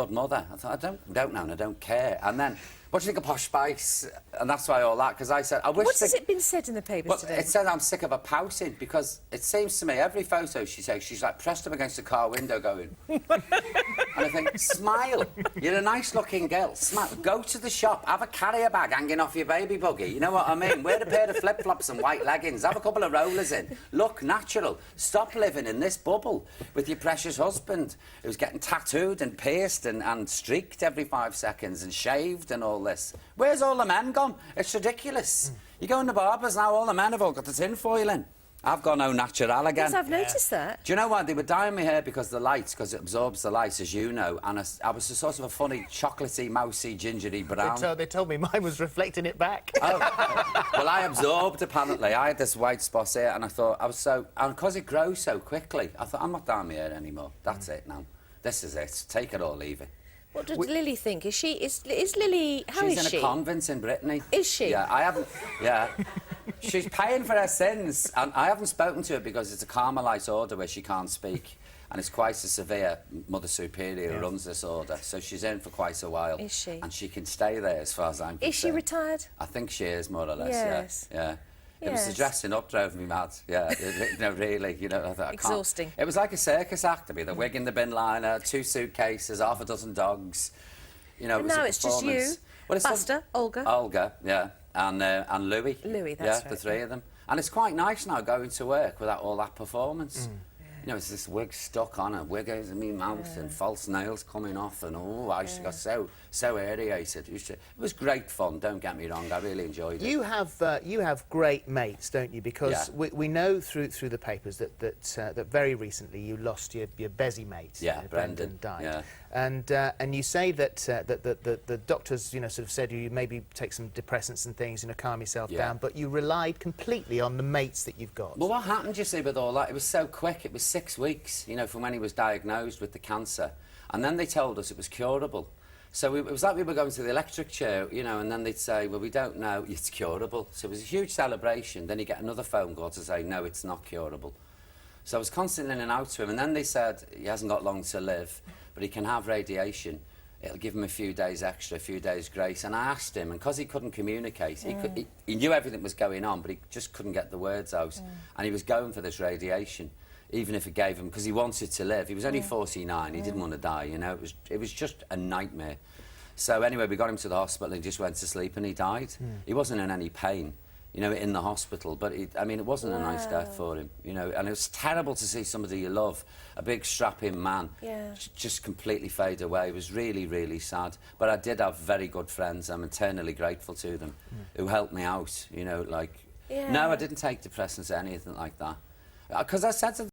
proud mother. I thought, I don't know and I don't care. And then, what do you think of Posh Spice? And that's why all that, because I said, I wish... What has it been said in the papers today? It says I'm sick of her pouting, because it seems to me, every photo she takes, she's like pressed up against the car window going... And I think, smile. You're a nice-looking girl. Smile. Go to the shop, have a carrier bag hanging off your baby buggy. You know what I mean? Wear a pair of flip-flops and white leggings. Have a couple of rollers in. Look natural. Stop living in this bubble with your precious husband who's getting tattooed and pierced and streaked every 5 seconds and shaved and all this. Where's all the men gone? It's ridiculous. You go in the barbers now, all the men have all got the tinfoil in. I've gone au natural again. Yes, I've noticed that. Do you know what? They were dyeing my hair because the lights, because it absorbs the light, as you know, and I was a sort of a funny, chocolatey, mousy, gingery brown. They told me mine was reflecting it back. Oh. Well, I absorbed, apparently. I had this white spot here, and I thought, I was so... And because it grows so quickly, I thought, I'm not dyeing my hair anymore. That's it now. This is it. Take it or leave it. What does Lily think? Is Lily... How is she? She's in a convent in Brittany. Is she? Yeah, I haven't... Yeah. She's paying for her sins, and I haven't spoken to her because it's a Carmelite order where she can't speak, and it's quite a severe Mother Superior who runs this order, so she's in for quite a while. Is she? And she can stay there as far as I'm concerned. Is she retired? I think she is, more or less, yes. Yeah. It was the dressing up drove me mad. Yeah, no, really. You know, I thought, exhausting. It was like a circus act to me. The wig in the bin liner, 2 suitcases, half a dozen dogs. You know, it was now a it's just you, well, Buster, Olga. Olga, yeah, and Louis. Louis, that's right. The 3 of them. And it's quite nice now going to work without all that performance. You know, it's this wig stuck on, and wig in my mouth, and false nails coming off, and I got so irritated. It was great fun. Don't get me wrong, I really enjoyed it. You have great mates, don't you? Because we know through the papers that very recently you lost your busy mate. Yeah, Brendan died. Yeah. And you say that the doctors sort of said you maybe take some depressants and things, calm yourself down, but you relied completely on the mates that you've got. Well, what happened, you see, with all that? It was so quick. It was 6 weeks, from when he was diagnosed with the cancer, and then they told us it was curable. So it was like we were going to the electric chair, and then they'd say, well, we don't know, it's curable. So it was a huge celebration. Then you get another phone call to say, no, it's not curable. So I was constantly in and out to him, and then they said he hasn't got long to live, but he can have radiation. It'll give him a few days extra, a few days grace. And I asked him, and because he couldn't communicate, he knew everything was going on, but he just couldn't get the words out. And he was going for this radiation, even if it gave him, because he wanted to live. He was only 49, he didn't want to die, It was just a nightmare. So anyway, we got him to the hospital, and he just went to sleep, and he died. He wasn't in any pain, in the hospital, but it wasn't a nice death for him, and it was terrible to see somebody you love, a big strapping man, just completely fade away. It was really, really sad. But I did have very good friends. I'm eternally grateful to them, who helped me out, No, I didn't take depressants or anything like that. Because I said to